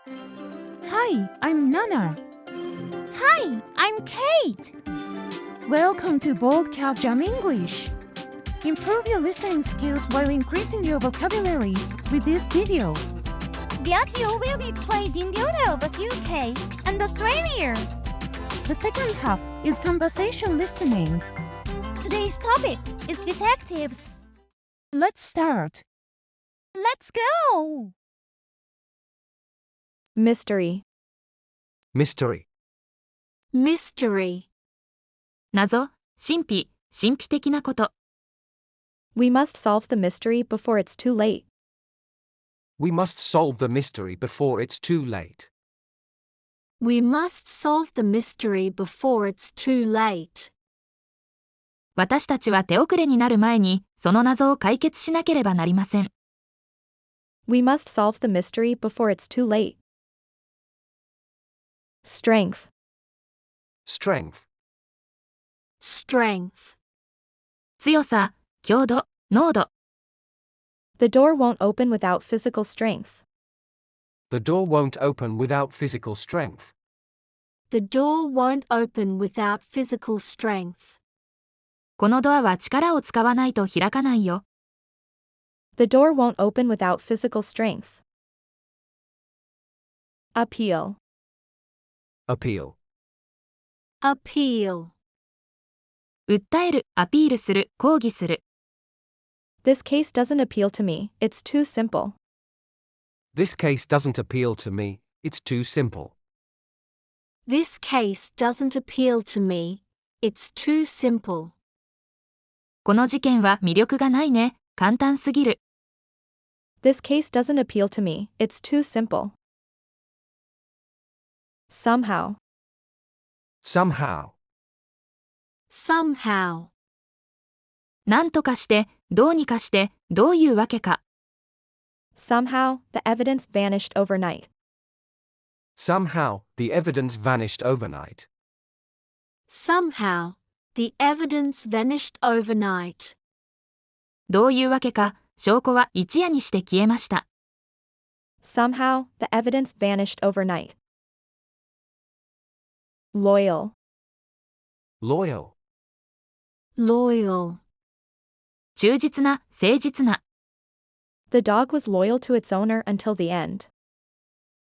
Hi, I'm Nana. Hi, I'm Kate. Welcome to Bold Cap Jam English. Improve your listening skills while increasing your vocabulary with this video. The audio will be played in the order of UK and Australia. The second half is conversation listening. Today's topic is detectives. Let's start. Let's go! Mystery. Mystery. Mystery. 謎、神秘、神秘的なこと。We must solve the mystery before it's too late. We must solve the mystery before it's too late. We must solve the mystery before it's too late. 私たちは手遅れになる前に、その謎を解決しなければなりません。We must solve the mystery before it's too late. Strength. Strength. Strength. 強さ、強度、濃度。The door won't open without physical strength. The door won't open without physical strength. The door won't open without physical strength. このドアは力を使わないと開かないよ。The door won't open without physical strength. Appeal. Appeal. Appeal. 訴える、アピールする、抗議する。This case doesn't appeal to me, it's too simple. This case doesn't appeal to me, it's too simple. This case doesn't appeal to me. It's too simple. この事件は魅力がないね、簡単すぎる。This case doesn't appeal to me, it's too simple. Somehow. Somehow. Somehow. なんとかして、どうにかして、どういうわけか。Somehow, the evidence vanished overnight. Somehow, the evidence vanished overnight. Somehow, the evidence vanished overnight. どういうわけか、証拠は一夜にして消えました。Somehow, the evidence vanished overnight. Loyal. Loyal. Loyal. 忠実な、誠実な。The dog was loyal to its owner until the end.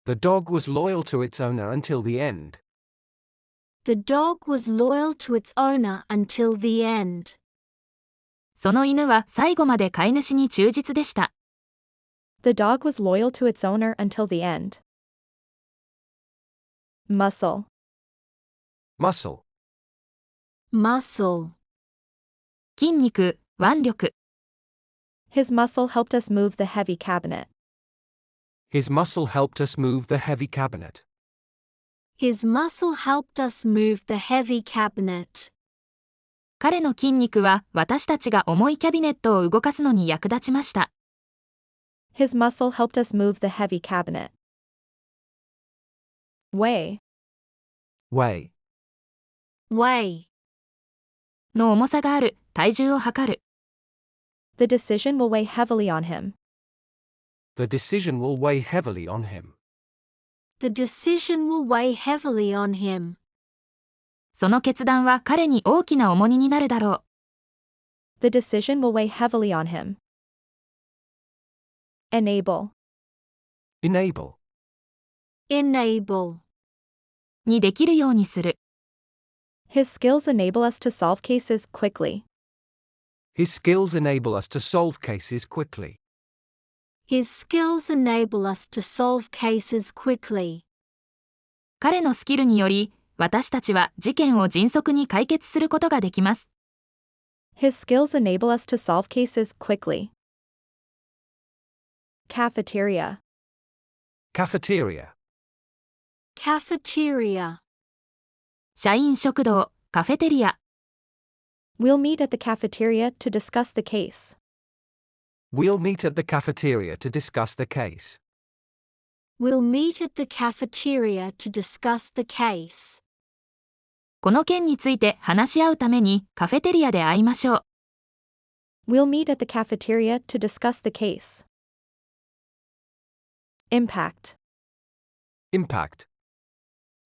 The dog was loyal to its owner until the end. The dog was loyal to its owner until the end. その犬は最後まで飼い主に忠実でした。The dog was loyal to its owner until the end. Muscle. Muscle. Muscle. 筋肉、腕力。His muscle helped us move the heavy cabinet. His muscle helped us move the heavy cabinet. His muscle helped us move the heavy cabinet. 彼の筋肉は私たちが重いキャビネットを動かすのに役立ちました。His muscle helped us move the heavy cabinet. Weigh. Weigh. Weigh. の重さがある、体重を測る。The decision will weigh heavily on him. The decision will weigh heavily on him. The decision will weigh heavily on him. その決断は彼に大きな重荷になるだろう。The decision will weigh heavily on him. Enable. Enable. Enable. にできるようにする。His skills enable us to solve cases quickly. His skills enable us to solve cases quickly. His skills enable us to solve cases quickly. 彼のスキルにより、私たちは事件を迅速に解決することができます。His skills enable us to solve cases quickly. Cafeteria. Cafeteria. Cafeteria. 社員食堂、カフェテリア。We'll meet at the cafeteria to discuss the case. We'll meet at the cafeteria to discuss the case. We'll meet at the cafeteria to discuss the case. この件について話し合うためにカフェテリアで会いましょう。We'll meet at the cafeteria to discuss the case. Impact. Impact.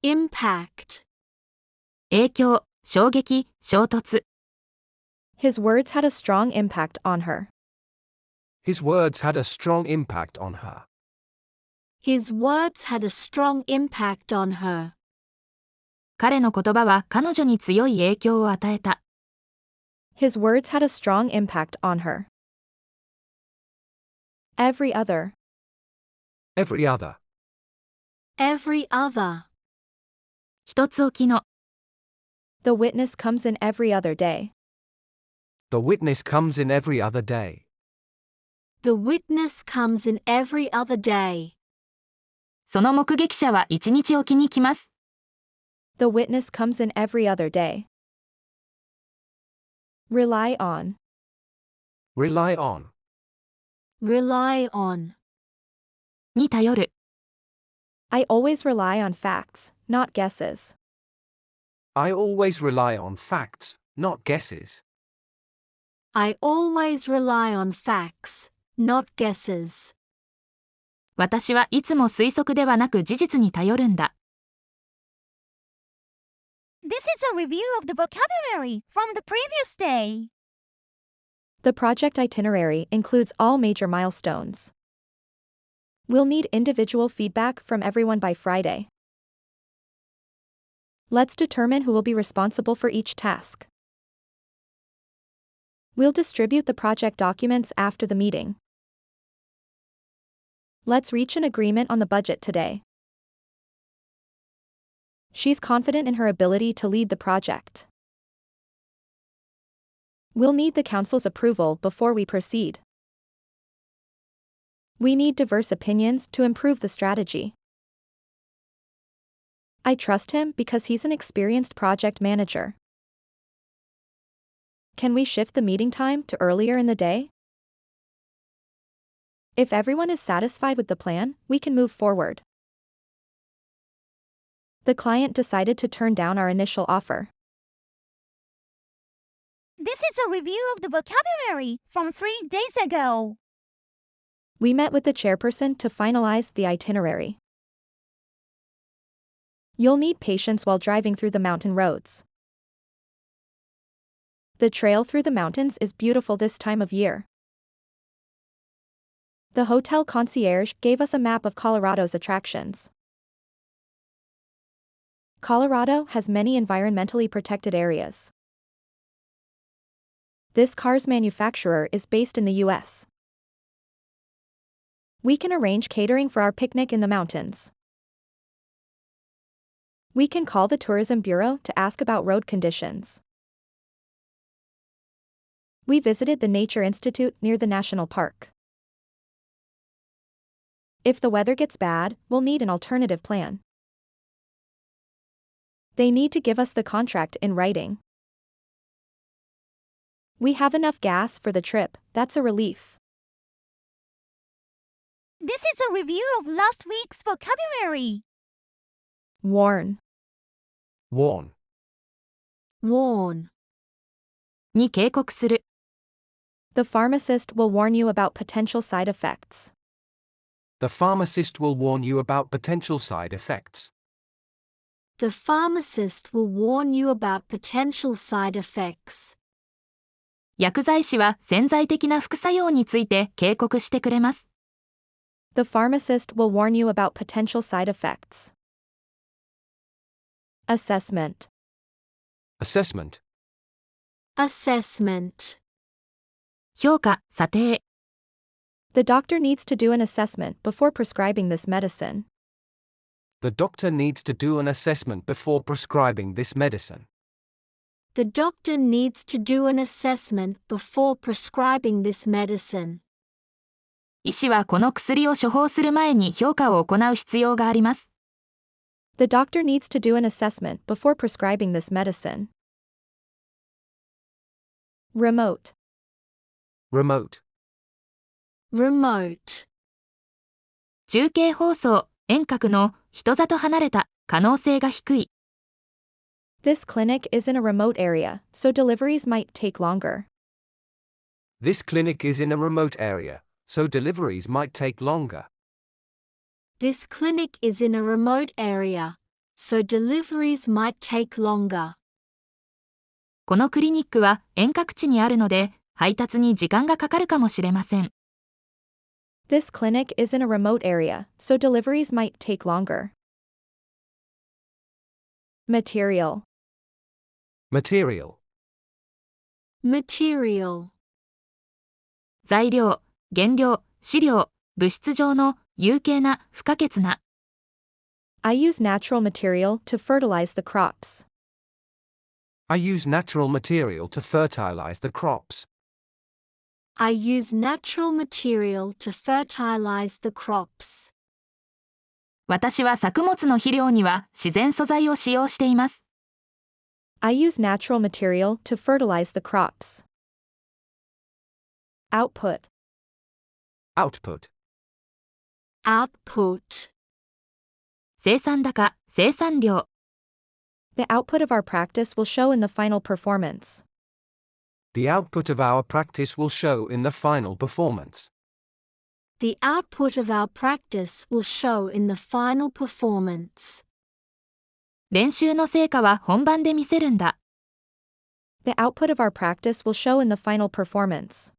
Impact. 影響、衝撃、衝突。 His words had a strong impact on her. His words had a strong impact on her. His words had a strong impact on her. 彼の言葉は彼女に強い影響を与えた。His words had a strong impact on her. Every other. Every other. Every other. 一つ置きの。 The witness comes in every other day. The witness comes in every other day. The witness comes in every other day. その目撃者は一日置きに来ます。The witness comes in every other day. Rely on. Rely on. Rely on. に頼る。 I always rely on facts, not guesses. I always rely on facts, not guesses. I always rely on facts, not guesses. 私はいつも推測ではなく事実に頼るんだ。This is a review of the vocabulary from the previous day. The project itinerary includes all major milestones. We'll need individual feedback from everyone by Friday. Let's determine who will be responsible for each task. We'll distribute the project documents after the meeting. Let's reach an agreement on the budget today. She's confident in her ability to lead the project. We'll need the council's approval before we proceed. We need diverse opinions to improve the strategy. I trust him because he's an experienced project manager. Can we shift the meeting time to earlier in the day? If everyone is satisfied with the plan, we can move forward. The client decided to turn down our initial offer. This is a review of the vocabulary from 3 days ago. We met with the chairperson to finalize the itinerary. You'll need patience while driving through the mountain roads. The trail through the mountains is beautiful this time of year. The hotel concierge gave us a map of Colorado's attractions. Colorado has many environmentally protected areas. This car's manufacturer is based in the US. We can arrange catering for our picnic in the mountains. We can call the tourism bureau to ask about road conditions. We visited the Nature Institute near the national park. If the weather gets bad, we'll need an alternative plan. They need to give us the contract in writing. We have enough gas for the trip, that's a relief. This is a review of last week's vocabulary. Warn. Warn. Warn. に警告する。 The pharmacist will warn you about potential side effects. The pharmacist will warn you about potential side effects. The pharmacist will warn you about potential side effects. 薬剤師は潜在的な副作用について警告してくれます。 The pharmacist will warn you about potential side effects. Assessment. Assessment. Assessment. 評価、査定。 The doctor needs to do an assessment before prescribing this medicine. The doctor needs to do an assessment before prescribing this medicine. The doctor needs to do an assessment before prescribing this medicine. 医師はこの薬を処方する前に評価を行う必要があります。 The doctor needs to do an assessment before prescribing this medicine. Remote. Remote. Remote. 中継放送、遠隔の、人里離れた、可能性が低い。 This clinic is in a remote area, so deliveries might take longer. This clinic is in a remote area, so deliveries might take longer. This clinic is in a remote area, so deliveries might take longer. このクリニックは遠隔地にあるので、配達に時間がかかるかもしれません。This clinic is in a remote area, so deliveries might take longer. Material. Material. Material. 材料、原料、飼料、物質上の有形な不可欠な。I use natural material to fertilize the crops. I use natural material to fertilize the crops. I use natural material to fertilize the crops. 私は作物の肥料には自然素材を使用しています。I use natural material to fertilize the crops. Output. Output. Output. 生産高、生産量。The output of our practice will show in the final performance. The output of our practice will show in the final performance. The output of our practice will show in the final performance. 練習の成果は本番で見せるんだ。The output of our practice will show in the final performance.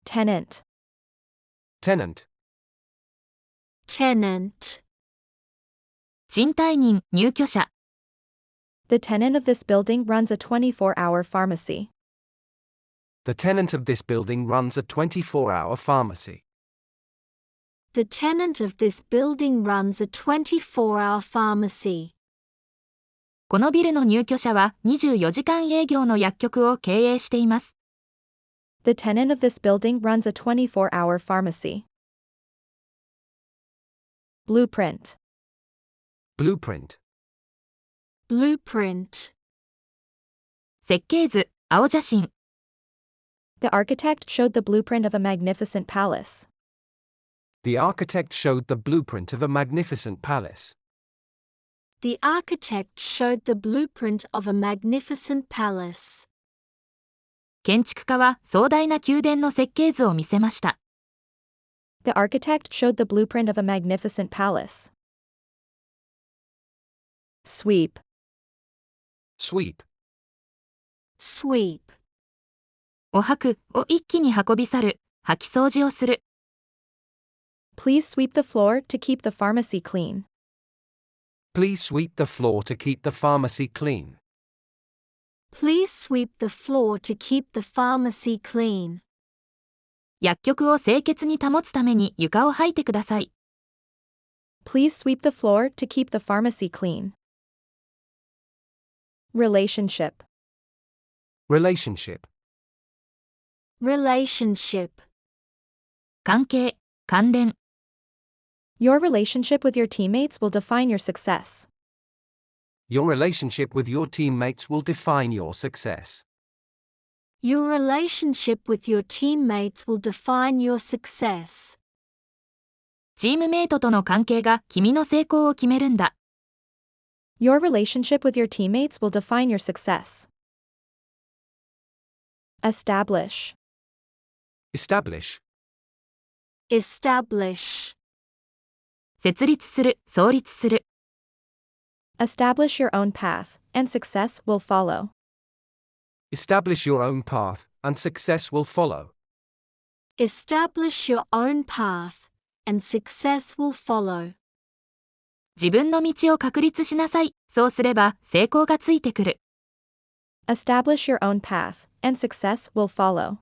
Tenant. Tenant. Tenant. 賃貸人、入居者。The tenant of this building runs a 24-hour pharmacy. The tenant of this building runs a 24-hour pharmacy. The tenant of this building runs a 24-hour pharmacy. このビルの入居者は24時間営業の薬局を経営しています。The tenant of this building runs a 24-hour pharmacy. Blueprint. Blueprint. Blueprint. 設計図、青写真。The architect showed the blueprint of a magnificent palace. The architect showed the blueprint of a magnificent palace. The architect showed the blueprint of a magnificent palace. 建築家は壮大な宮殿の設計図を見せました。The architect showed the blueprint of a magnificent palace. Sweep. Sweep. Sweep. お吐くを一気に運び去る、掃き掃除をする。Please sweep the floor to keep the pharmacy clean. Please sweep the floor to keep the pharmacy clean. Please sweep the floor to keep the pharmacy clean. 薬局を清潔に保つために床を掃いてください。Please sweep the floor to keep the pharmacy clean. Relationship. Relationship. Relationship. 関係、関連。Your relationship with your teammates will define your success. Your relationship with your teammates will define your success. Your relationship with your teammates will define your success. チームメイトとの関係が君の成功を決めるんだ。Your relationship with your teammates will define your success. Establish. Establish. Establish. 設立する、創立する。Establish your own path, and success will follow. Establish your own path, and success will follow. Establish your own path, and success will follow. 自分の道を確立しなさい。そうすれば成功がついてくる。Establish your own path, and success will follow.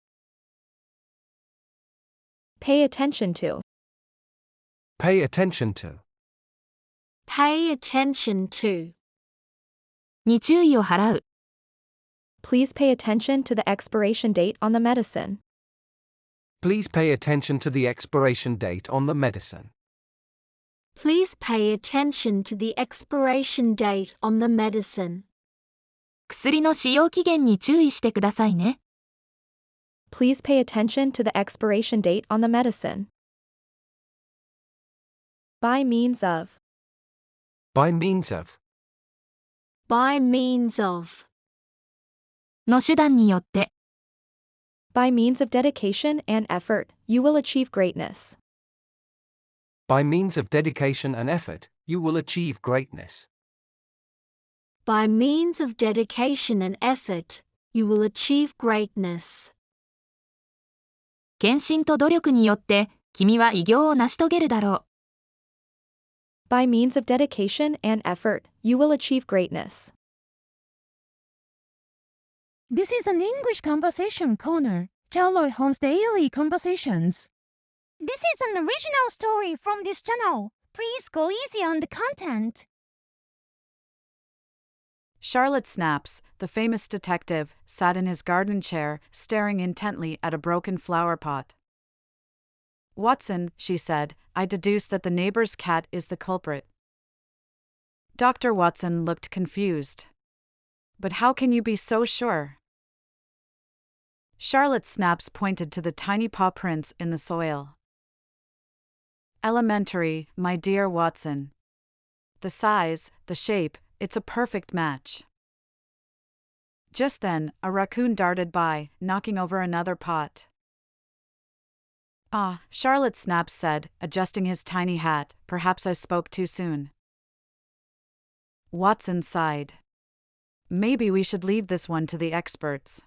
Pay attention to. Pay attention to. Pay attention to. に注意を払う。Please pay attention to the expiration date on the medicine. Please pay attention to the expiration date on the medicine. Please pay attention to the expiration date on the medicine. 薬の使用期限に注意してくださいね。Please pay attention to the expiration date on the medicine. By means of. By means of. By means of. の手段によって。By means of dedication and effort, you will achieve greatness. By means of dedication and effort, you will achieve greatness. By means of dedication and effort, you will achieve greatness. 献身と努力によって君は偉業を成し遂げるだろ By means of dedication and effort, you will achieve greatness. This is an English conversation corner. Charlotte Holmes' Daily Conversations. This is an original story from this channel. Please go easy on the content. Charlotte Snaps, the famous detective, sat in his garden chair, staring intently at a broken flower pot. "Watson," she said, "I deduce that the neighbor's cat is the culprit." Dr. Watson looked confused. "But how can you be so sure?" Charlotte Snaps pointed to the tiny paw prints in the soil. "Elementary, my dear Watson. The size, the shape, it's a perfect match." Just then, a raccoon darted by, knocking over another pot. "Ah," Charlotte Snaps said, adjusting his tiny hat, "perhaps I spoke too soon." Watson sighed. "Maybe we should leave this one to the experts."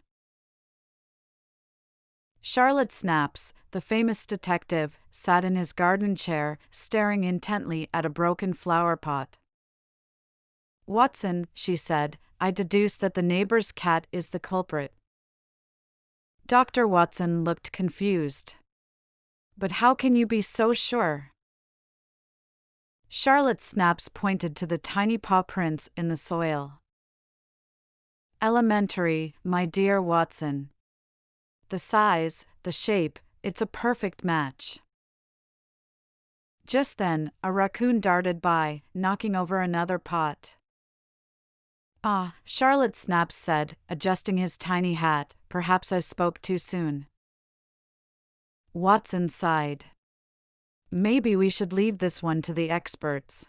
Charlotte Snaps, the famous detective, sat in his garden chair, staring intently at a broken flower pot. "Watson," she said, "I deduce that the neighbor's cat is the culprit." Dr. Watson looked confused. "But how can you be so sure?" Charlotte Snaps pointed to the tiny paw prints in the soil. "Elementary, my dear Watson. The size, the shape, it's a perfect match." Just then, a raccoon darted by, knocking over another pot. "Ah," Charlotte Snaps said, adjusting his tiny hat, "perhaps I spoke too soon." Watson sighed. "Maybe we should leave this one to the experts."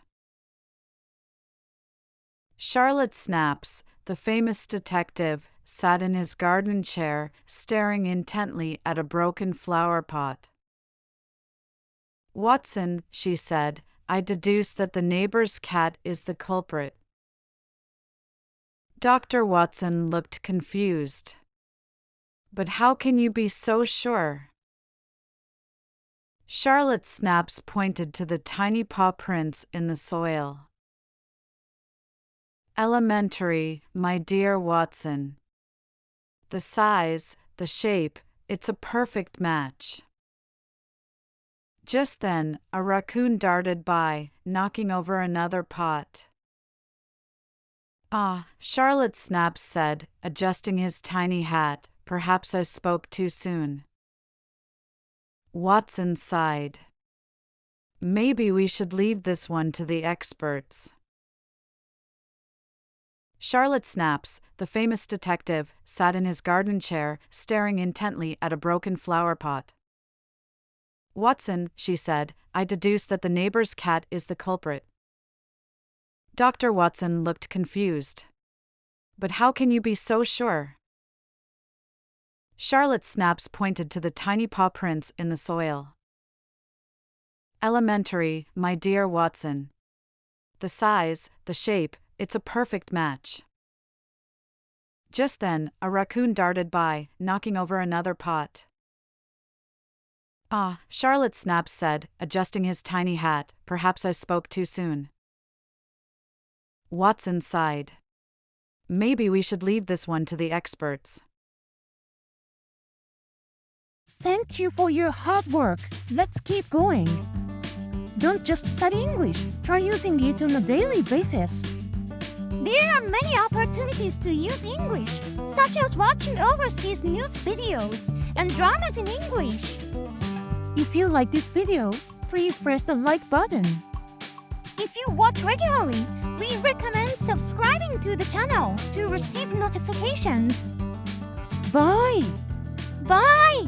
Charlotte Snaps, the famous detective, sat in his garden chair, staring intently at a broken flower pot. "Watson," she said, "I deduce that the neighbor's cat is the culprit." Dr. Watson looked confused. "But how can you be so sure?" Charlotte Snaps pointed to the tiny paw prints in the soil. "Elementary, my dear Watson. The size, the shape, it's a perfect match." Just then, a raccoon darted by, knocking over another pot. "Ah," Charlotte Snaps said, adjusting his tiny hat, "perhaps I spoke too soon." Watson sighed. "Maybe we should leave this one to the experts." Charlotte Snaps, the famous detective, sat in his garden chair, staring intently at a broken flower pot. "Watson," she said, "I deduce that the neighbor's cat is the culprit." Dr. Watson looked confused. "But how can you be so sure?" Charlotte Snaps pointed to the tiny paw prints in the soil. "Elementary, my dear Watson. The size, the shape, it's a perfect match." Just then, a raccoon darted by, knocking over another pot. "Ah," Charlotte Snaps said, adjusting his tiny hat, "perhaps I spoke too soon." Watson sighed. "Maybe we should leave this one to the experts." Thank you for your hard work. Let's keep going. Don't just study English, try using it on a daily basis. There are many opportunities to use English, such as watching overseas news videos and dramas in English. If you like this video, please press the like button. If you watch regularly, we recommend subscribing to the channel to receive notifications. Bye! Bye!